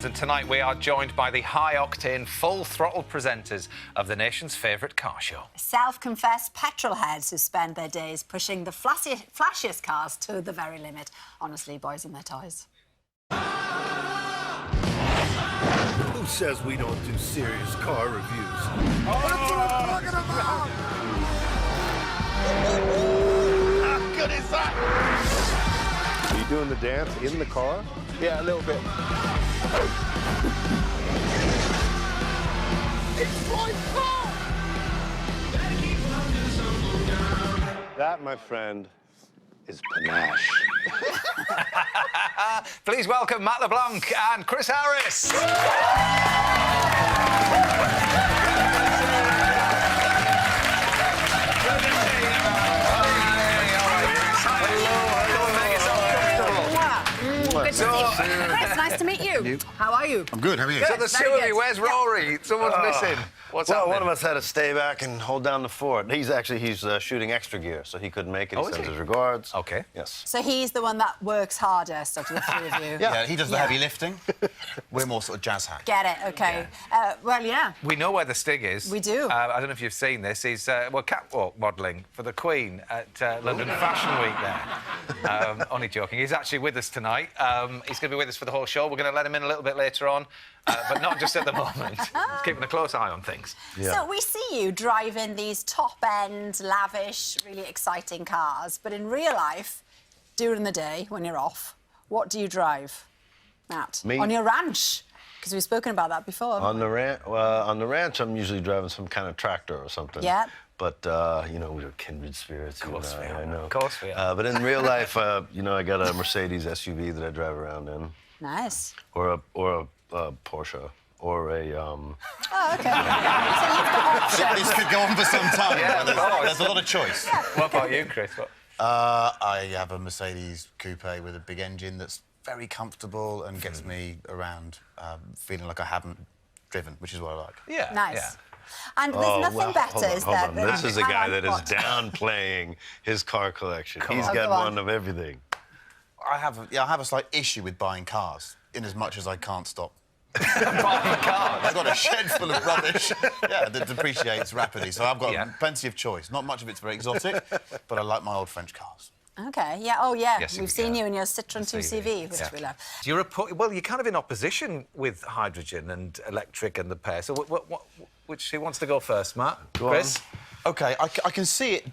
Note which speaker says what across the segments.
Speaker 1: And tonight we are joined by the high-octane, full-throttle presenters of the nation's favourite car show.
Speaker 2: Self-confessed petrol heads who spend their days pushing the flashiest cars to the very limit. Honestly, boys and their toys.
Speaker 3: Who says we don't do serious car reviews? That's what I'm talking about! How good is that? Are you doing the dance in the car?
Speaker 4: Yeah, a little bit.
Speaker 3: It's my car! That, my friend, is panache.
Speaker 1: Please welcome Matt LeBlanc and Chris Harris.
Speaker 2: Good to see you. Chris, nice to meet you. How are you?
Speaker 4: I'm good, how are you?
Speaker 1: So the two of you, where's Rory? Someone's missing. What's happening?
Speaker 3: One of us had to stay back and hold down the fort. He's shooting extra gear, so he couldn't make it. He sends his regards.
Speaker 1: Okay.
Speaker 3: Yes.
Speaker 2: So he's the one that works hardest of the three of you.
Speaker 4: Yeah, he does the heavy lifting. We're more sort of jazz hands.
Speaker 2: Get it, OK. Well, yeah.
Speaker 1: We know where the Stig is.
Speaker 2: We do.
Speaker 1: I don't know if you've seen this. He's, catwalk modelling for the Queen at London Fashion Week there. Only joking. He's actually with us tonight. He's going to be with us for the whole show. We're going to let him in a little bit later on, but not just at the moment. He's keeping a close eye on things.
Speaker 3: Yeah.
Speaker 2: So we see you driving these top-end, lavish, really exciting cars, but in real life, during the day, when you're off, what do you drive, Matt?
Speaker 3: Me?
Speaker 2: On your ranch? Because we've spoken about that before.
Speaker 3: On the ranch, I'm usually driving some kind of tractor or something.
Speaker 2: Yeah.
Speaker 3: But, you know, we're kindred spirits.
Speaker 1: Of course we are.
Speaker 3: I know.
Speaker 1: Of course we are.
Speaker 3: But in real life, you know, I got a Mercedes SUV that I drive around in.
Speaker 2: Nice.
Speaker 3: Or a Porsche. Or a,
Speaker 2: Oh, OK. So you've got options.
Speaker 4: This could go on for some time.
Speaker 1: Yeah,
Speaker 4: there's a lot of choice.
Speaker 1: What about you, Chris?
Speaker 4: I have a Mercedes coupe with a big engine that's very comfortable and gets me around feeling like I haven't driven, which is what I like.
Speaker 1: Yeah.
Speaker 2: Nice.
Speaker 1: Yeah.
Speaker 2: And there's nothing better, is there?
Speaker 3: Hold on. This is a guy that is
Speaker 2: What?
Speaker 3: downplaying his car collection. He's
Speaker 2: on.
Speaker 3: got
Speaker 2: Go on.
Speaker 3: one of everything.
Speaker 4: I have a slight issue with buying cars, in as much as I can't stop.
Speaker 1: Buying cars.
Speaker 4: I've got a shed full of rubbish. Yeah, that depreciates rapidly, so I've got
Speaker 1: Yeah.
Speaker 4: plenty of choice. Not much of it's very exotic, but I like my old French cars.
Speaker 2: OK, yeah, oh, yeah.
Speaker 1: Yes,
Speaker 2: We've seen you in your Citroën 2CV, which
Speaker 1: Yeah.
Speaker 2: we love.
Speaker 1: You're you're kind of in opposition with hydrogen and electric and the pair. So who wants to go first, Matt? Chris?
Speaker 4: OK, I can see it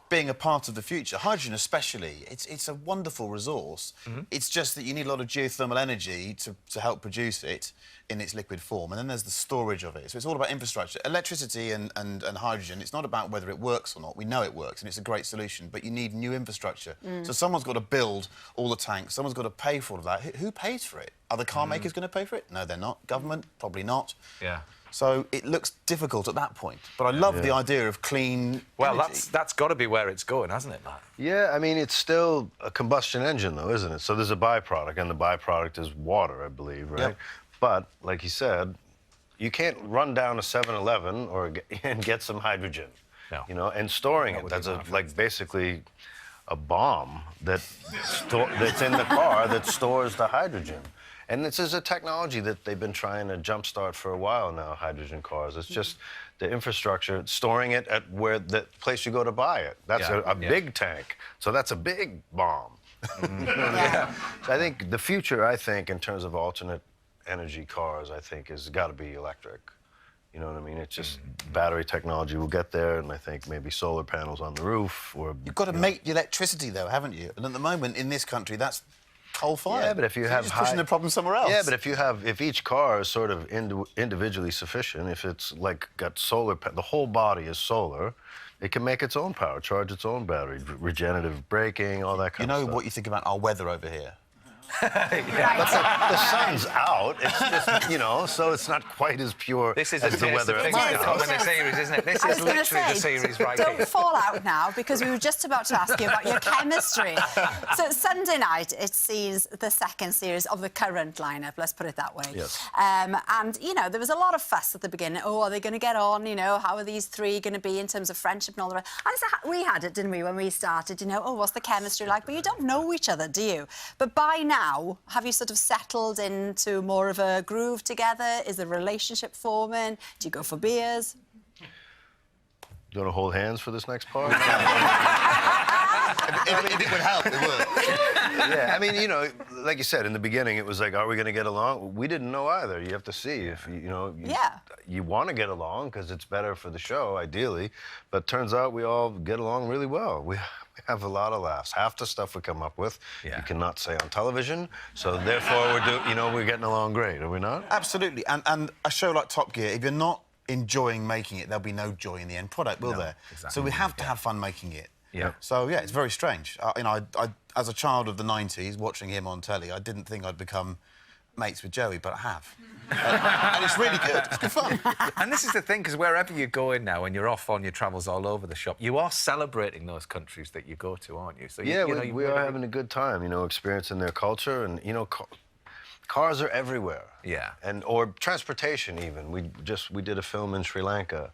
Speaker 4: being a part of the future. Hydrogen especially, it's a wonderful resource. It's just that you need a lot of geothermal energy to help produce it in its liquid form, and then there's the storage of it. So it's all about infrastructure. Electricity and hydrogen, it's not about whether it works or not. We know it works, and it's a great solution, but you need new infrastructure. So someone's got to build all the tanks, someone's got to pay for all of that. Who pays for it? Are the car makers going to pay for it? No, they're not. Government? Probably not.
Speaker 1: Yeah.
Speaker 4: So it looks difficult at that point. But I love the idea of clean
Speaker 1: Well,
Speaker 4: energy.
Speaker 1: that's got to be where it's going, hasn't it, Matt?
Speaker 3: Yeah, I mean, it's still a combustion engine, though, isn't it? So there's a byproduct, and the byproduct is water, I believe, right?
Speaker 4: Yep.
Speaker 3: But, like you said, you can't run down a 7-Eleven and get some hydrogen.
Speaker 1: No.
Speaker 3: You know, and storing it. That's basically a bomb that's in the car that stores the hydrogen. And this is a technology that they've been trying to jumpstart for a while now, hydrogen cars. It's just the infrastructure, storing it at the place you go to buy it. That's a big tank. So that's a big bomb.
Speaker 2: Yeah.
Speaker 3: So I think the future, in terms of alternate energy cars, I think, has got to be electric. You know what I mean? It's just battery technology will get there, and I think maybe solar panels on the roof or...
Speaker 4: You've got to make the electricity, though, haven't you? And at the moment, in this country, that's coal-fired.
Speaker 3: Yeah, but if you have
Speaker 4: you're just pushing the problem somewhere else.
Speaker 3: Yeah, but if each car is sort of individually sufficient, if it's like got solar, the whole body is solar, it can make its own power, charge its own battery, regenerative braking, all that kind of stuff.
Speaker 4: You know what you think about our weather over here?
Speaker 3: The sun's out. It's just, you know, so it's not quite as pure
Speaker 1: This is
Speaker 3: as the weather
Speaker 1: in the series, isn't it? This is literally the series right
Speaker 2: don't
Speaker 1: here.
Speaker 2: fall out now, because we were just about to ask you about your chemistry. So Sunday night, it sees the second series of the current lineup, let's put it that way.
Speaker 3: Yes.
Speaker 2: And, you know, there was a lot of fuss at the beginning. Oh, are they going to get on? You know, how are these three going to be in terms of friendship and all the rest? And so we had it, didn't we, when we started, you know, oh, what's the chemistry like? But you don't know each other, do you? But by now, now, have you sort of settled into more of a groove together? Is the relationship forming? Do you go for beers?
Speaker 3: Do you want to hold hands for this next part?
Speaker 4: If it would help, it would.
Speaker 3: Yeah, I mean, you know, like you said, in the beginning, it was like, are we going to get along? We didn't know either. You have to see if, you want to get along because it's better for the show, ideally. But turns out we all get along really well. We have a lot of laughs. Half the stuff we come up with, you cannot say on television. So therefore, we're getting along great, are we not?
Speaker 4: Absolutely. And a show like Top Gear, if you're not enjoying making it, there'll be no joy in the end product, will there?
Speaker 1: Exactly.
Speaker 4: So we have to have fun making it.
Speaker 1: Yeah.
Speaker 4: So, yeah, it's very strange. I, as a child of the 90s, watching him on telly, I didn't think I'd become mates with Joey, but I have. And it's really good. It's good fun.
Speaker 1: And this is the thing, because wherever you're going now and you're off on your travels all over the shop, you are celebrating those countries that you go to, aren't you? So
Speaker 3: yeah, we are having a good time, experiencing their culture. And, cars are everywhere.
Speaker 1: Yeah.
Speaker 3: Or transportation, even. We did a film in Sri Lanka,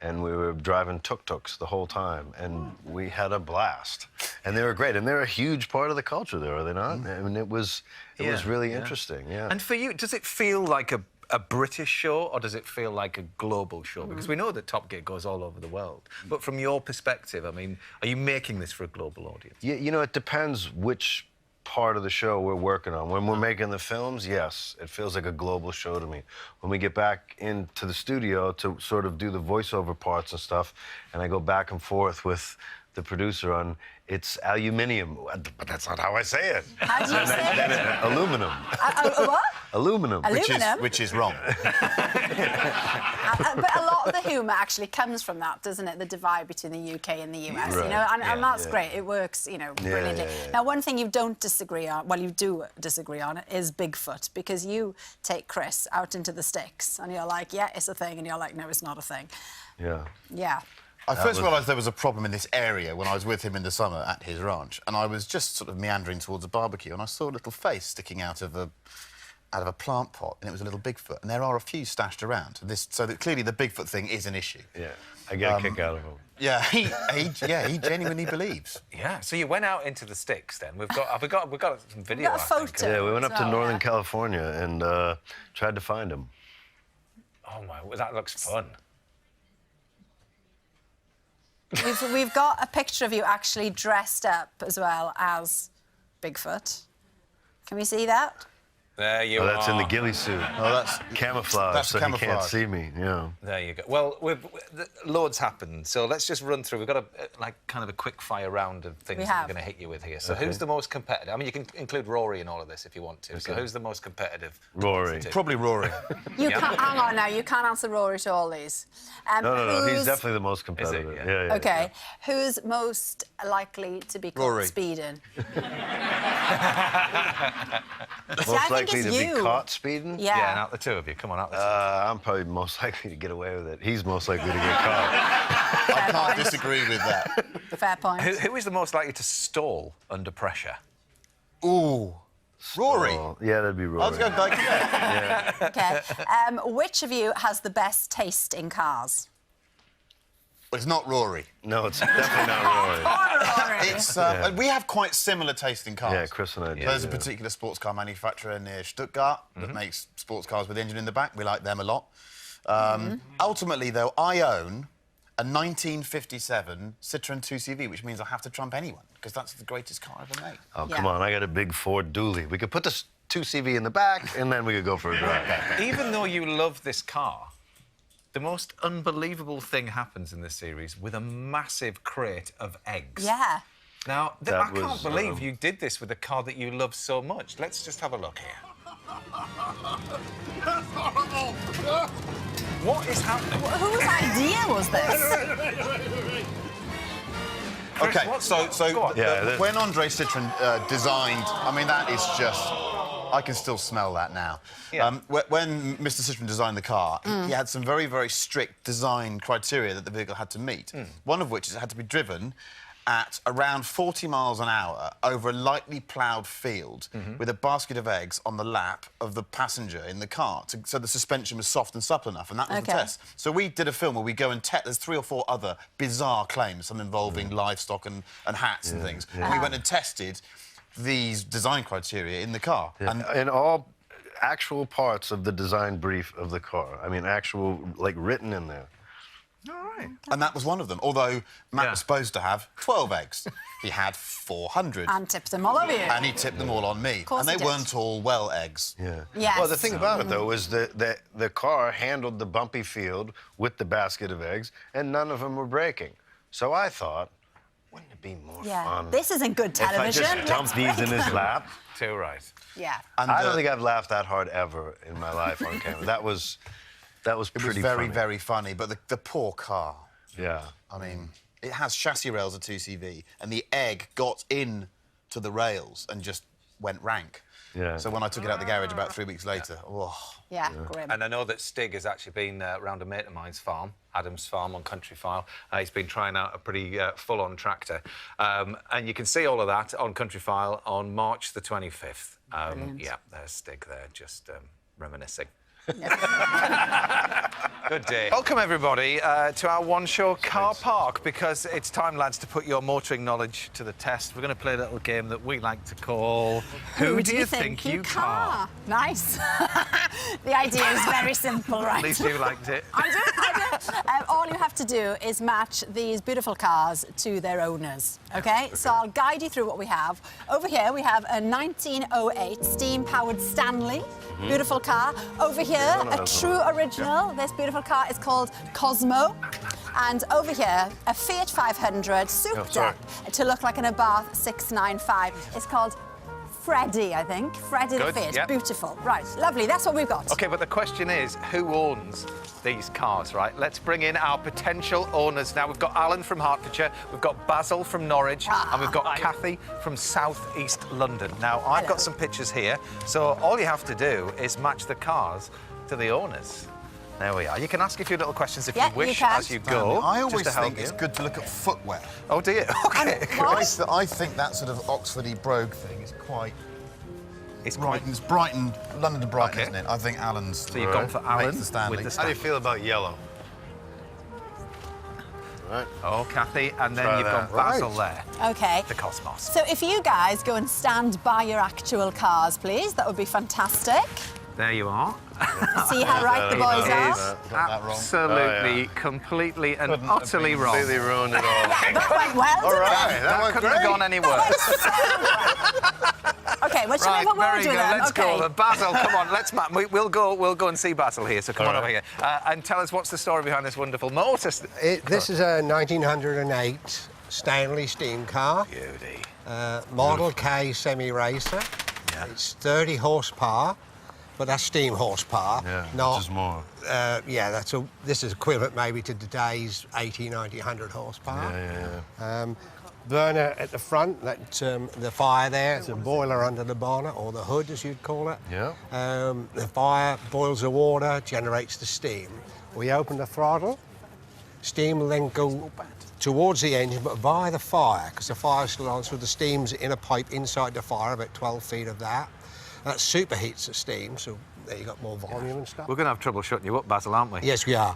Speaker 3: and we were driving tuk-tuks the whole time, and we had a blast. And they were great, and they're a huge part of the culture there, are they not? I mean, it was really interesting, yeah.
Speaker 1: And for you, does it feel like a British show, or does it feel like a global show? Because we know that Top Gear goes all over the world. But from your perspective, I mean, are you making this for a global audience?
Speaker 3: Yeah, it depends which part of the show we're working on. When we're making the films, yes, it feels like a global show to me. When we get back into the studio to sort of do the voiceover parts and stuff, and I go back and forth with the producer on, it's Aluminium, but that's not how I say it.
Speaker 2: How do you say it?
Speaker 3: Aluminum.
Speaker 2: What?
Speaker 3: Aluminum.
Speaker 2: Aluminum?
Speaker 4: Which is wrong.
Speaker 2: But a lot of the humour actually comes from that, doesn't it? The divide between the UK and the US,
Speaker 3: Right.
Speaker 2: and that's great. It works, brilliantly.
Speaker 3: yeah.
Speaker 2: Now, one thing you don't disagree on, well, you do disagree on, is Bigfoot, because you take Chris out into the sticks, and you're like, yeah, it's a thing, and you're like, no, it's not a thing.
Speaker 3: Yeah.
Speaker 2: Yeah.
Speaker 4: I first realised there was a problem in this area when I was with him in the summer at his ranch, and I was just sort of meandering towards a barbecue, and I saw a little face sticking out of a plant pot, and it was a little Bigfoot, and there are a few stashed around. So that clearly the Bigfoot thing is an issue.
Speaker 3: Yeah, I get a kick out of him.
Speaker 4: Yeah, he genuinely believes.
Speaker 1: Yeah, so you went out into the sticks then. We've got some video.
Speaker 2: Got a
Speaker 1: I think.
Speaker 2: photo.
Speaker 3: Yeah, we went up to
Speaker 2: So,
Speaker 3: Northern California and tried to find him.
Speaker 1: Oh my, that looks fun.
Speaker 2: We've got a picture of you actually dressed up as well as Bigfoot. Can we see that?
Speaker 1: There you are.
Speaker 3: That's in the ghillie suit.
Speaker 4: Oh, that's
Speaker 3: Camouflage,
Speaker 4: That's
Speaker 3: so he can't
Speaker 4: camouflage.
Speaker 3: see me, yeah.
Speaker 1: There you go. Well, loads happened, so let's just run through. We've got kind of a quick fire round of things that we're going to hit you with here. So who's the most competitive? I mean, you can include Rory in all of this if you want to. So who's the most competitive?
Speaker 3: Rory.
Speaker 1: competitive?
Speaker 4: probably Rory.
Speaker 2: You can't, hang on now, you can't answer Rory to all these.
Speaker 3: No, he's
Speaker 2: who's-
Speaker 3: definitely the most competitive.
Speaker 1: Yeah.
Speaker 3: Yeah.
Speaker 2: OK, who's most likely to be caught
Speaker 4: Rory.
Speaker 2: speeding?
Speaker 3: Most
Speaker 2: I think
Speaker 3: likely
Speaker 2: it's
Speaker 3: to
Speaker 2: you.
Speaker 3: be caught speeding?
Speaker 2: Yeah.
Speaker 1: Yeah, out the two of you. Come on, out the two.
Speaker 3: I'm probably most likely to get away with it. He's most likely to get caught.
Speaker 4: I can't disagree with that.
Speaker 2: Fair point.
Speaker 1: Who is the most likely to stall under pressure?
Speaker 4: Ooh. Rory.
Speaker 3: Oh, yeah, that'd be Rory.
Speaker 4: I was going like, yeah.
Speaker 2: OK. Which of you has the best taste in cars?
Speaker 4: Well, it's not Rory.
Speaker 3: No, it's definitely not Rory.
Speaker 2: Rory.
Speaker 4: It's we have quite similar taste in cars.
Speaker 3: Yeah, Chris and I do.
Speaker 4: There's a
Speaker 3: yeah.
Speaker 4: particular sports car manufacturer near Stuttgart that makes sports cars with engine in the back. We like them a lot. Ultimately, though, I own a 1957 Citroën 2CV, which means I have to trump anyone, because that's the greatest car ever made.
Speaker 3: Oh,
Speaker 2: Yeah.
Speaker 3: come on, I got a big Ford dually. We could put this 2CV in the back, and then we could go for a drive.
Speaker 1: Even though you love this car, the most unbelievable thing happens in this series with a massive crate of eggs.
Speaker 2: Yeah.
Speaker 1: Now, I
Speaker 3: That
Speaker 1: can't
Speaker 3: was,
Speaker 1: believe you did this with a car that you love so much. Let's just have a look here.
Speaker 5: That's horrible!
Speaker 1: What is happening?
Speaker 2: Whose idea was this?
Speaker 1: Chris,
Speaker 4: OK,
Speaker 1: what's-
Speaker 4: so
Speaker 1: go on.
Speaker 3: Yeah,
Speaker 4: when Andre Citroën designed, I mean, that is just... I can still smell that now.
Speaker 1: Yeah.
Speaker 4: When Mr. Citroën designed the car, he had some very, very strict design criteria that the vehicle had to meet. One of which is it had to be driven at around 40 miles an hour over a lightly ploughed field with a basket of eggs on the lap of the passenger in the car, so the suspension was soft and supple enough, and that was the
Speaker 2: OK.
Speaker 4: test. So we did a film where we go and test... There's 3 or 4 other bizarre claims, some involving livestock and hats and things. And we went and tested these design criteria in the car.
Speaker 3: And in all actual parts of the design brief of the car. I mean, actual, like, written in there.
Speaker 1: All right.
Speaker 4: And that was one of them. Although Matt was supposed to have 12 eggs. He had 400.
Speaker 2: And tipped them all over you.
Speaker 4: And he tipped them all on me.
Speaker 2: course
Speaker 4: And they
Speaker 2: he did.
Speaker 4: weren't all well eggs.
Speaker 3: Yeah.
Speaker 2: Yes.
Speaker 3: Well, the thing about it, though, is that the car handled the bumpy field with the basket of eggs, and none of them were breaking. So I thought, wouldn't it be more fun
Speaker 2: This isn't good television.
Speaker 3: if I just dumped these in his lap?
Speaker 1: Too right.
Speaker 2: Yeah.
Speaker 4: And
Speaker 3: I don't think I've laughed that hard ever in my life on camera. That was
Speaker 4: it was
Speaker 3: pretty
Speaker 4: very,
Speaker 3: funny.
Speaker 4: very funny. But the poor car.
Speaker 3: Yeah.
Speaker 4: I mean, it has chassis rails of 2CV, and the egg got in to the rails and just went rank.
Speaker 3: Yeah.
Speaker 4: So when I took it out the garage about 3 weeks later,
Speaker 2: Yeah, grim.
Speaker 1: And I know that Stig has actually been round a mate of mine's farm, Adam's farm on Countryfile. He's been trying out a pretty full-on tractor. And you can see all of that on Countryfile on March the 25th. Yeah, there's Stig there, just reminiscing. Good day. Welcome, everybody, to our one-show car park, because it's time, lads, to put your motoring knowledge to the test. We're going to play a little game that we like to call Who Do You Think You Car?
Speaker 2: Nice. The idea is very simple, right?
Speaker 1: At least you liked it.
Speaker 2: I do. All you have to do is match these beautiful cars to their owners, OK? So I'll guide you through what we have. Over here, we have a 1908 steam-powered Stanley. Beautiful car. Over here, a true original. This beautiful car is called Cosmo. And over here, a Fiat 500 souped up to look like an Abarth 695. It's called Freddy, I think. Freddy the
Speaker 1: Good,
Speaker 2: Fiat.
Speaker 1: yep.
Speaker 2: Beautiful. Right, lovely. That's what we've got.
Speaker 1: OK, but the question is, who owns these cars, right? Let's bring in our potential owners now. We've got Alan from Hertfordshire, we've got Basil from Norwich, and we've got Kathy from South East London. Now, I've got some pictures here, so all you have to do is match the cars to the owners. There we are. You can ask a few little questions if you wish as you go.
Speaker 4: I always
Speaker 1: just to help
Speaker 4: think it's
Speaker 1: you.
Speaker 4: good to look at footwear.
Speaker 1: Oh, do you? OK.
Speaker 4: I think that sort of Oxfordy brogue thing is quite...
Speaker 1: It's quite...
Speaker 4: It's Brighton, London to Brighton,
Speaker 1: Okay.
Speaker 4: isn't it? I think Alan's...
Speaker 1: So you've gone for Alan
Speaker 4: makes the Stanley.
Speaker 1: with the
Speaker 3: How do
Speaker 1: Stanley.
Speaker 3: you feel about yellow? Right.
Speaker 1: Oh, Kathy, and then
Speaker 3: Try
Speaker 1: you've
Speaker 3: that.
Speaker 1: got Basil there,
Speaker 2: OK.
Speaker 1: the Cosmos.
Speaker 2: So if you guys go and stand by your actual cars, please, that would be fantastic.
Speaker 1: There you are.
Speaker 2: See how right the boys
Speaker 1: It
Speaker 2: are.
Speaker 1: is
Speaker 4: Got that wrong.
Speaker 1: absolutely, completely and utterly wrong.
Speaker 3: Completely ruined it all.
Speaker 2: That went well,
Speaker 3: All
Speaker 2: didn't
Speaker 3: right,
Speaker 2: it?
Speaker 3: that went
Speaker 1: Couldn't have
Speaker 3: great.
Speaker 1: gone any worse.
Speaker 2: OK, well, shall we
Speaker 1: Right,
Speaker 2: have a word
Speaker 1: very
Speaker 2: with
Speaker 1: good.
Speaker 2: them?
Speaker 1: Let's
Speaker 2: OK.
Speaker 1: go. Basil, come on. We'll go and see Basil here. So come on over here and tell us what's the story behind this wonderful motor.
Speaker 6: This is a 1908 Stanley steam car,
Speaker 1: Beauty.
Speaker 6: Model K semi-racer.
Speaker 1: Yeah.
Speaker 6: It's 30 horsepower, but that's steam horsepower.
Speaker 3: Yeah,
Speaker 6: not,
Speaker 3: which is more.
Speaker 6: yeah, this is equivalent maybe to today's 80, 90, 100 horsepower.
Speaker 3: Yeah.
Speaker 6: Burner at the front, that the fire there, it's a boiler under the bonnet, or the hood as you'd call it.
Speaker 3: Yeah.
Speaker 6: The fire boils the water, generates the steam. We open the throttle, steam will then go towards the engine, but via the fire, because the fire's still on, so the steam's in a pipe inside the fire, about 12 feet of that. That superheats the steam, so there you got more volume and stuff.
Speaker 1: We're going to have trouble shutting you up, Basil, aren't we?
Speaker 6: Yes, we are.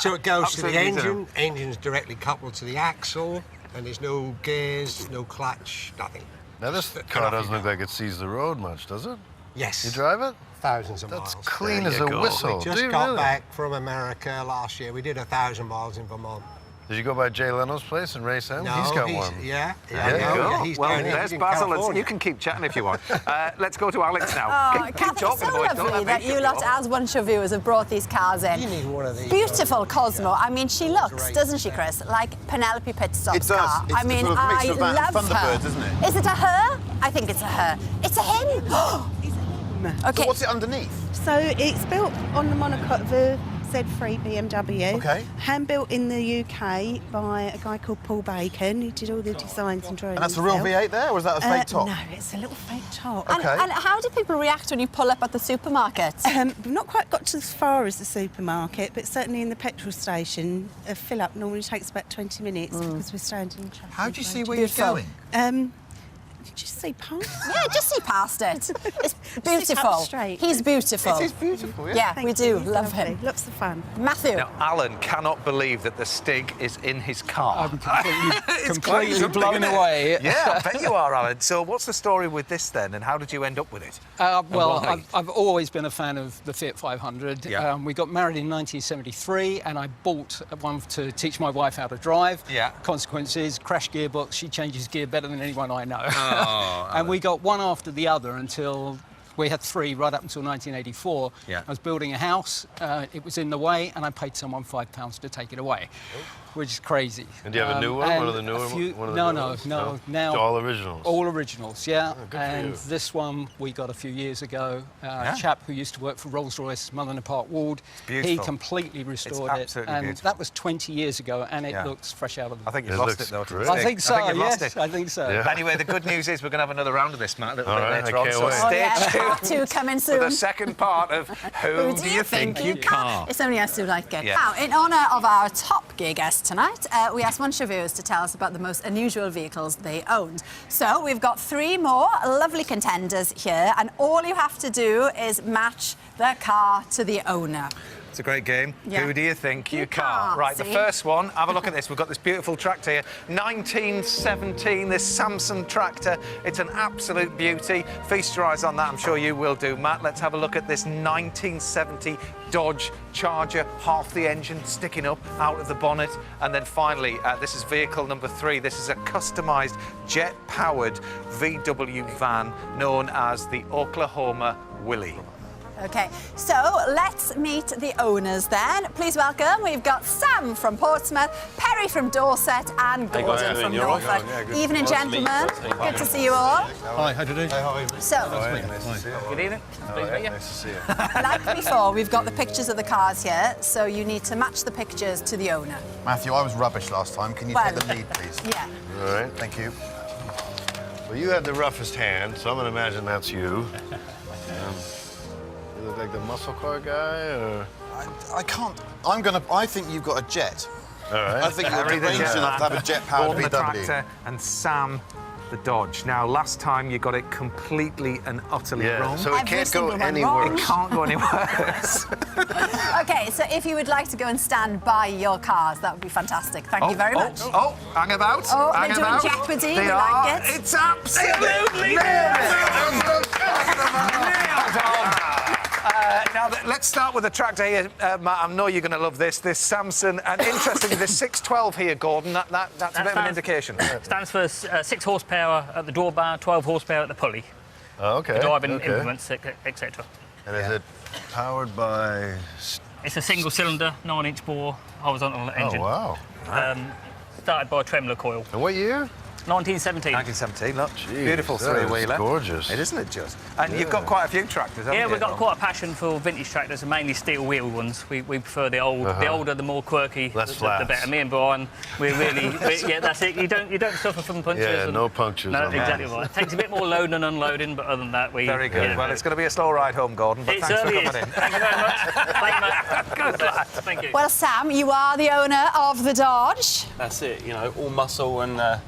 Speaker 6: So it goes to the
Speaker 1: Absolutely
Speaker 6: engine, engine's directly coupled to the axle, and there's no gears, no clutch, nothing.
Speaker 3: Now, this car doesn't look like it sees the road much, does it?
Speaker 6: Yes.
Speaker 3: You drive it?
Speaker 6: Thousands of
Speaker 3: That's
Speaker 6: miles.
Speaker 3: clean
Speaker 1: There
Speaker 3: as
Speaker 1: you
Speaker 3: a
Speaker 1: go.
Speaker 3: whistle.
Speaker 6: We just
Speaker 3: Do you
Speaker 6: got
Speaker 3: really?
Speaker 6: back from America last year. We did 1,000 miles in Vermont.
Speaker 3: Did you go by Jay Leno's place and race him?
Speaker 6: No,
Speaker 3: He's got one.
Speaker 6: Yeah.
Speaker 1: There you
Speaker 6: no,
Speaker 1: go.
Speaker 6: yeah, he's
Speaker 1: Well,
Speaker 6: down here.
Speaker 1: there's
Speaker 6: He's in
Speaker 1: Basil.
Speaker 6: California.
Speaker 1: You can keep chatting if you want. Let's go to Alex now.
Speaker 2: Oh,
Speaker 1: keep
Speaker 2: Kathy, it's
Speaker 1: talking,
Speaker 2: so
Speaker 1: boys. Don't
Speaker 2: lovely
Speaker 1: let me
Speaker 2: that
Speaker 1: shut
Speaker 2: you lot,
Speaker 1: up.
Speaker 2: as one of your viewers, have brought these cars in.
Speaker 6: You need one of these.
Speaker 2: Beautiful Cosmo. I mean, she looks,
Speaker 6: Great.
Speaker 2: doesn't she, Chris, like Penelope Pitstop's
Speaker 4: It does.
Speaker 2: car.
Speaker 4: It's
Speaker 2: I
Speaker 4: the
Speaker 2: mean,
Speaker 4: sort of
Speaker 2: I
Speaker 4: mixture of that and
Speaker 2: love
Speaker 4: Thunderbird,
Speaker 2: her.
Speaker 4: isn't it?
Speaker 2: Is it a her? I think it's a her. It's a him. Okay.
Speaker 4: So what's it underneath?
Speaker 7: So it's built on the monocoque of a Z3 BMW.
Speaker 4: Okay.
Speaker 7: Hand built in the UK by a guy called Paul Bacon, who did all the designs and drawings.
Speaker 4: And that's a real
Speaker 7: himself.
Speaker 4: V8 there, or is that a fake top?
Speaker 7: No, it's a little fake top.
Speaker 2: And,
Speaker 4: Okay.
Speaker 2: and how do people react when you pull up at the supermarket?
Speaker 7: We've not quite got to as far as the supermarket, but certainly in the petrol station, a fill-up normally takes about 20 minutes because we're standing in traffic.
Speaker 4: How do you see where
Speaker 2: Beautiful.
Speaker 4: you're going?
Speaker 7: Just see past.
Speaker 2: Yeah, just see past it. It's
Speaker 7: up
Speaker 2: beautiful.
Speaker 7: straight.
Speaker 2: He's beautiful.
Speaker 4: It is beautiful, yeah.
Speaker 2: Yeah,
Speaker 7: Thank
Speaker 2: we
Speaker 7: you,
Speaker 2: do
Speaker 7: he's
Speaker 2: love
Speaker 7: lovely.
Speaker 2: him.
Speaker 7: Lots of fun.
Speaker 2: Matthew.
Speaker 1: Now, Alan cannot believe that the Stig is in his car.
Speaker 8: I'm completely,
Speaker 1: It's quite something,
Speaker 8: blown
Speaker 1: isn't it?
Speaker 8: away.
Speaker 1: Yeah, I bet you are, Alan. So what's the story with this then, and how did you end up with it?
Speaker 8: Well,
Speaker 1: why?
Speaker 8: I've always been a fan of the Fiat 500.
Speaker 1: Yeah.
Speaker 8: We got married in 1973, and I bought one to teach my wife how to drive.
Speaker 1: Yeah.
Speaker 8: Consequences, crash gearbox. She changes gear better than anyone I know.
Speaker 1: Oh,
Speaker 8: And we got one after the other until we had three right up until 1984.
Speaker 1: Yeah.
Speaker 8: I was building a house. It was in the way, and I paid someone £5 to take it away, which is crazy.
Speaker 3: And do you have a new one?
Speaker 8: and
Speaker 3: One of the newer
Speaker 8: a few-
Speaker 3: one of the
Speaker 8: No,
Speaker 3: newer
Speaker 8: no,
Speaker 3: ones?
Speaker 8: no. Now
Speaker 3: All originals.
Speaker 8: all originals, yeah.
Speaker 3: good for
Speaker 8: And
Speaker 3: you.
Speaker 8: this one we got a few years ago. A chap who used to work for Rolls-Royce, Mullen & Park Ward.
Speaker 1: beautiful.
Speaker 8: He completely restored it,
Speaker 1: absolutely
Speaker 8: and
Speaker 1: beautiful.
Speaker 8: that was 20 years ago, and it
Speaker 1: Yeah.
Speaker 8: looks fresh out of the.
Speaker 1: I think you've
Speaker 3: It
Speaker 1: lost
Speaker 3: looks
Speaker 1: it, though. to the
Speaker 3: great.
Speaker 1: Stig.
Speaker 8: I think so.
Speaker 1: you've lost
Speaker 8: Yes,
Speaker 1: it.
Speaker 8: I think so.
Speaker 3: Yeah.
Speaker 1: Anyway, the good news is we're going to have another round of this, Matt, a little
Speaker 3: All
Speaker 1: bit
Speaker 3: right,
Speaker 1: later
Speaker 3: I
Speaker 1: on.
Speaker 3: can't
Speaker 1: So
Speaker 3: wait.
Speaker 2: Oh, yeah,
Speaker 1: stage
Speaker 2: part two coming
Speaker 1: for the
Speaker 2: soon.
Speaker 1: second part of Who Do You Think You Car?
Speaker 2: It's only us who like it.
Speaker 1: Yeah.
Speaker 2: Now, in honour of our top gear guest tonight, we asked one of our viewers to tell us about the most unusual vehicles they owned. So we've got three more lovely contenders here, and all you have to do is match the car to the owner.
Speaker 1: It's a great game.
Speaker 2: Yeah.
Speaker 1: Who do you think you
Speaker 2: You
Speaker 1: car?
Speaker 2: car,
Speaker 1: Right, the
Speaker 2: see?
Speaker 1: first one, have a look at this. We've got this beautiful tractor here. 1917, this Samson tractor. It's an absolute beauty. Feast your eyes on that, I'm sure you will do, Matt. Let's have a look at this 1970 Dodge Charger, half the engine sticking up out of the bonnet. And then finally, this is vehicle number 3. This is a customised jet-powered VW van known as the Oklahoma Willie.
Speaker 2: OK, so let's meet the owners then. Please welcome, we've got Sam from Portsmouth, Perry from Dorset, and
Speaker 9: Hey,
Speaker 2: Gordon
Speaker 9: guys,
Speaker 2: from
Speaker 9: you all right?
Speaker 2: Norfolk.
Speaker 3: Yeah, good.
Speaker 2: Evening,
Speaker 9: Nice to meet you.
Speaker 2: gentlemen. Good to see you all.
Speaker 4: Hi, how do you do?
Speaker 2: So,
Speaker 3: Nice to see you.
Speaker 1: Good evening.
Speaker 3: Nice to see you.
Speaker 2: like before, we've got the pictures of the cars here, so you need to match the pictures to the owner.
Speaker 4: Matthew, I was rubbish last time. Can you
Speaker 2: Well,
Speaker 4: take the lead, please?
Speaker 2: Yeah.
Speaker 3: All right.
Speaker 4: Thank you.
Speaker 3: Well, you had the roughest hand, so I'm going to imagine that's you. You look like the muscle car guy, or?
Speaker 4: I can't. I think you've got a jet.
Speaker 3: All right.
Speaker 4: I think you're
Speaker 1: Harry the
Speaker 4: deranged
Speaker 1: jet
Speaker 4: enough to have a jet-powered
Speaker 1: Gordon the
Speaker 4: VW.
Speaker 1: tractor, and Sam the Dodge. Now, last time you got it completely and utterly
Speaker 3: Yeah,
Speaker 1: wrong.
Speaker 3: so it
Speaker 2: Every
Speaker 3: can't go
Speaker 2: single one
Speaker 3: any
Speaker 2: wrong.
Speaker 3: worse.
Speaker 1: It can't go any worse.
Speaker 2: OK, so if you would like to go and stand by your cars, that would be fantastic. Thank you very much.
Speaker 1: Oh, hang about.
Speaker 2: Oh,
Speaker 1: hang
Speaker 2: they're doing
Speaker 1: about.
Speaker 2: jeopardy,
Speaker 1: They
Speaker 2: we
Speaker 1: are.
Speaker 2: like it.
Speaker 1: It's absolutely nailed on. Now, let's start with the tractor here, Matt. I know you're going to love this. This Samson, and interestingly, this 612 here, Gordon. That's a bit of an indication.
Speaker 10: Stands for 6 horsepower at the drawbar, 12 horsepower at the pulley,
Speaker 3: Oh, okay.
Speaker 10: for driving
Speaker 3: okay.
Speaker 10: implements, etc.
Speaker 3: And is it powered by?
Speaker 10: It's a single cylinder, 9-inch bore, horizontal engine.
Speaker 3: Oh, wow.
Speaker 10: Started by a tremolo coil.
Speaker 3: And what year?
Speaker 10: 1917.
Speaker 1: 1917, look.
Speaker 3: Jeez,
Speaker 1: Beautiful
Speaker 3: that is
Speaker 1: three-wheeler.
Speaker 3: gorgeous.
Speaker 1: It isn't it just? And you've got quite a few tractors, haven't
Speaker 10: Yeah,
Speaker 1: you?
Speaker 10: we've got quite a passion for vintage tractors, and mainly steel-wheel ones. We prefer the old, the older, the more quirky,
Speaker 3: Less
Speaker 10: the
Speaker 3: flats.
Speaker 10: better. Me and Brian, we're really, yeah, that's it. You don't suffer from punctures.
Speaker 3: Yeah,
Speaker 10: and-
Speaker 3: no punctures
Speaker 10: No,
Speaker 3: on that.
Speaker 10: exactly right. It takes a bit more loading and unloading, but other than that, we.
Speaker 1: Very good.
Speaker 10: yeah,
Speaker 1: Well, it's going to be a slow ride home, Gordon, but
Speaker 10: It
Speaker 1: thanks for
Speaker 10: certainly
Speaker 1: coming
Speaker 10: is.
Speaker 1: in.
Speaker 10: Thank you very much. Thank you, mate. Good lad. Thank you.
Speaker 2: Well, Sam, you are the owner of the Dodge.
Speaker 9: That's it, you know, all muscle and I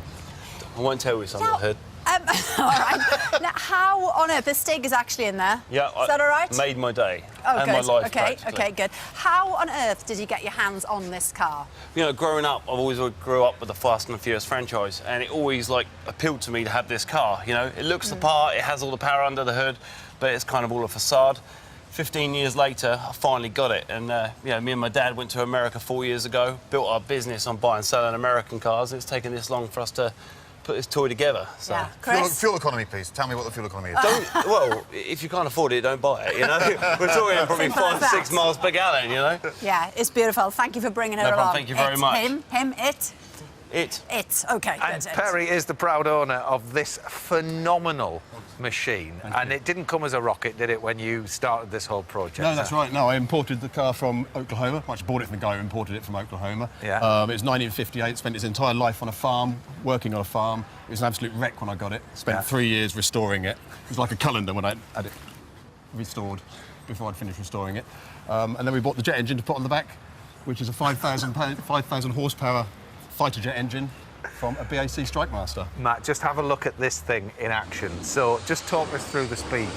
Speaker 9: won't tell you something
Speaker 2: Now,
Speaker 9: I heard.
Speaker 2: all right. Now, how on earth, the Stig is actually in there.
Speaker 9: Yeah,
Speaker 2: Is that all right?
Speaker 9: Made my day
Speaker 2: Oh,
Speaker 9: and
Speaker 2: good.
Speaker 9: my life
Speaker 2: Okay,
Speaker 9: practically.
Speaker 2: okay, good. How on earth did you get your hands on this car?
Speaker 9: You know, growing up, I've always grew up with the Fast and the Furious franchise, and it always like appealed to me to have this car. You know, it looks the part, it has all the power under the hood, but it's kind of all a facade. 15 years later, I finally got it, and you know, me and my dad went to America 4 years ago, built our business on buying and selling American cars, and it's taken this long for us to put this toy together. So.
Speaker 2: Yeah, Chris?
Speaker 4: Fuel economy, please. Tell me what the fuel economy is.
Speaker 9: Well, if you can't afford it, don't buy it, you know? We're talking probably
Speaker 2: Simple as
Speaker 9: 5 to
Speaker 2: that.
Speaker 9: 6 miles per gallon, you know?
Speaker 2: Yeah, it's beautiful. Thank you for bringing her
Speaker 9: No problem,
Speaker 2: along.
Speaker 9: thank you very
Speaker 2: It,
Speaker 9: much.
Speaker 2: Him, it.
Speaker 9: It.
Speaker 2: Okay,
Speaker 1: And
Speaker 2: good.
Speaker 1: Perry is the proud owner of this phenomenal machine. And it didn't come as a rocket, did it, when you started this whole project?
Speaker 11: No, that's right. No, I imported the car from Oklahoma. I actually bought it from the guy who imported it from Oklahoma.
Speaker 1: Yeah.
Speaker 11: It was 1958, spent his entire life on a farm, working on a farm. It was an absolute wreck when I got it. Spent 3 years restoring it. It was like a colander when I had it restored, before I'd finished restoring it. And then we bought the jet engine to put on the back, which is a 5,000 horsepower fighter jet engine. from a BAC Strike Master.
Speaker 1: Matt, just have a look at this thing in action. So just talk us through the speed.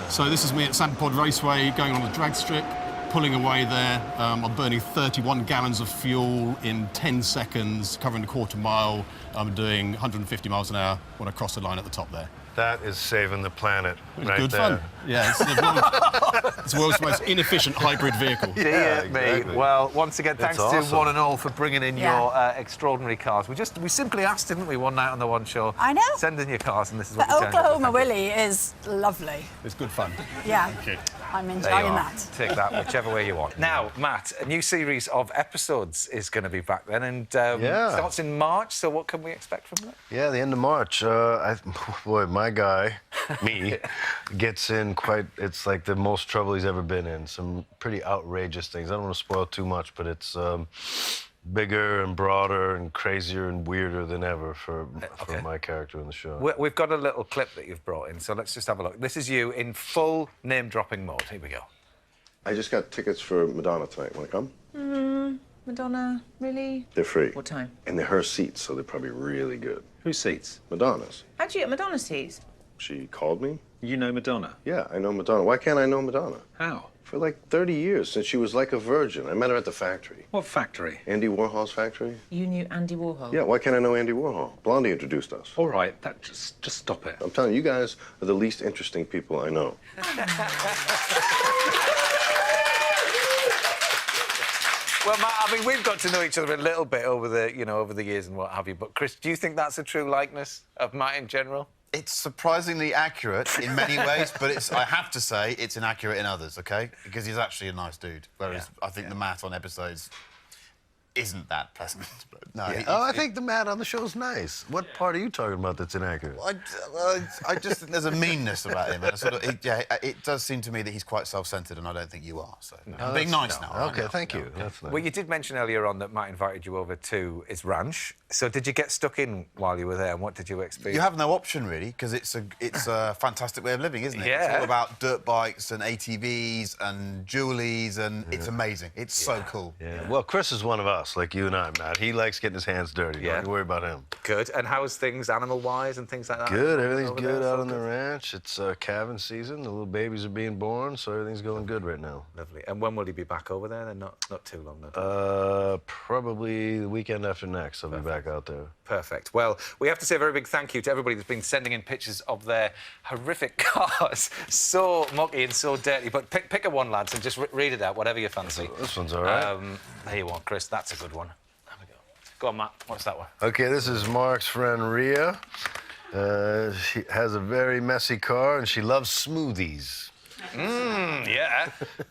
Speaker 11: So this is me at Sandpod Raceway, going on the drag strip, pulling away there. I'm burning 31 gallons of fuel in 10 seconds, covering a quarter mile. I'm doing 150 miles an hour when I cross the line at the top there.
Speaker 3: That is saving the planet right
Speaker 11: Good
Speaker 3: there.
Speaker 11: fun. Yeah, it's the world's most inefficient hybrid vehicle.
Speaker 1: Dear me.
Speaker 3: exactly.
Speaker 1: Well, once again, thanks
Speaker 3: awesome.
Speaker 1: to one and all for bringing in
Speaker 2: Yeah.
Speaker 1: your extraordinary cars. We simply asked, didn't we, one night on the One Show?
Speaker 2: I know.
Speaker 1: Send in your cars, and this is what
Speaker 2: But
Speaker 1: you turned up with.
Speaker 2: Oklahoma Willie is lovely.
Speaker 11: It's good fun.
Speaker 2: Yeah,
Speaker 11: Okay.
Speaker 2: I'm
Speaker 1: There you
Speaker 2: enjoying
Speaker 1: are.
Speaker 2: that.
Speaker 1: Take that whichever way you want. Now, Matt, a new series of episodes is going to be back then, and
Speaker 3: Yeah.
Speaker 1: starts in March. So what can we expect from that?
Speaker 3: Yeah, the end of March. Boy, my guy, me, gets in quite. It's like the most trouble he's ever been in. Some pretty outrageous things. I don't want to spoil too much, but it's bigger and broader and crazier and weirder than ever for my character in the show.
Speaker 1: We've got a little clip that you've brought in, so let's just have a look. This is you in full name-dropping mode. Here we go.
Speaker 5: I just got tickets for Madonna tonight. Want to come?
Speaker 12: Madonna, really?
Speaker 5: They're free.
Speaker 12: What time?
Speaker 5: And they're her seats, so they're probably really good.
Speaker 13: Whose seats?
Speaker 5: Madonna's.
Speaker 12: How'd you get Madonna seats?
Speaker 5: She called me.
Speaker 13: You know Madonna?
Speaker 5: Yeah, I know Madonna. Why can't I know Madonna?
Speaker 13: How?
Speaker 5: For like 30 years, since she was like a virgin. I met her at the factory.
Speaker 13: What factory?
Speaker 5: Andy Warhol's factory?
Speaker 12: You knew Andy Warhol?
Speaker 5: Yeah, why can't I know Andy Warhol? Blondie introduced us.
Speaker 13: All right, that just stop it.
Speaker 5: I'm telling you, you guys are the least interesting people I know.
Speaker 1: Well, Matt, I mean, we've got to know each other a little bit over the years and what have you. But Chris, do you think that's a true likeness of Matt in general?
Speaker 4: It's surprisingly accurate in many ways, but I have to say it's inaccurate in others, OK? Because he's actually a nice dude, whereas I think the Matt on episodes isn't that pleasant. But no,
Speaker 3: I think the Matt on the show's nice. What part are you talking about that's inaccurate?
Speaker 4: I just think there's a meanness about him. And it does seem to me that he's quite self-centred, and I don't think you are. So I'm being nice now.
Speaker 3: Okay, thank you. That's nice.
Speaker 1: Well, you did mention earlier on that Matt invited you over to his ranch. So did you get stuck in while you were there, and what did you experience?
Speaker 4: You have no option, really, because it's a fantastic way of living, isn't it?
Speaker 1: Yeah.
Speaker 4: It's all about dirt bikes and ATVs and dualies, and it's amazing. It's so cool.
Speaker 3: Yeah. Well, Chris is one of us, like you and I, Matt. He likes getting his hands dirty.
Speaker 1: Yeah.
Speaker 3: Don't worry about him.
Speaker 1: Good. And how's things animal-wise and things like that?
Speaker 3: Good. Everything's
Speaker 1: over
Speaker 3: good
Speaker 1: there?
Speaker 3: out on the ranch. It's calving season. The little babies are being born, so everything's going good right now.
Speaker 1: Lovely. And when will he be back over there? Then not too long, no?
Speaker 3: Probably the weekend after next. I'll be back out there.
Speaker 1: Perfect. Well, we have to say a very big thank you to everybody that's been sending in pictures of their horrific cars. So mucky and so dirty. But pick a one, lads, and just read it out, whatever you fancy.
Speaker 3: This one's all right.
Speaker 1: There you are, Chris. That's a good one. There we go. Go on, Matt. What's that one?
Speaker 3: Okay, this is Mark's friend Rhea. She has a very messy car, and she loves smoothies.
Speaker 1: Yeah.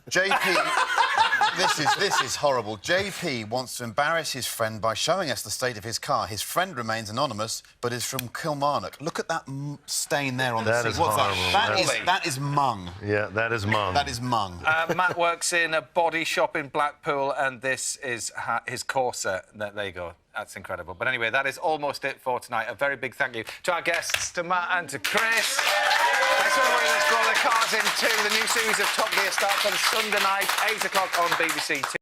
Speaker 4: JP, this is horrible. JP wants to embarrass his friend by showing us the state of his car. His friend remains anonymous, but is from Kilmarnock. Look at that stain there on the
Speaker 3: That
Speaker 4: seat.
Speaker 3: is
Speaker 4: What's
Speaker 3: horrible.
Speaker 4: that is mung.
Speaker 3: Yeah, that is mum.
Speaker 4: That is mung.
Speaker 1: Matt works in a body shop in Blackpool, and this is his Corsa. There you go. That's incredible. But anyway, that is almost it for tonight. A very big thank you to our guests, to Matt and to Chris. Thanks for everybody that's brought their cars in too. The new series of Top Gear starts on Sunday night, 8 o'clock on BBC Two.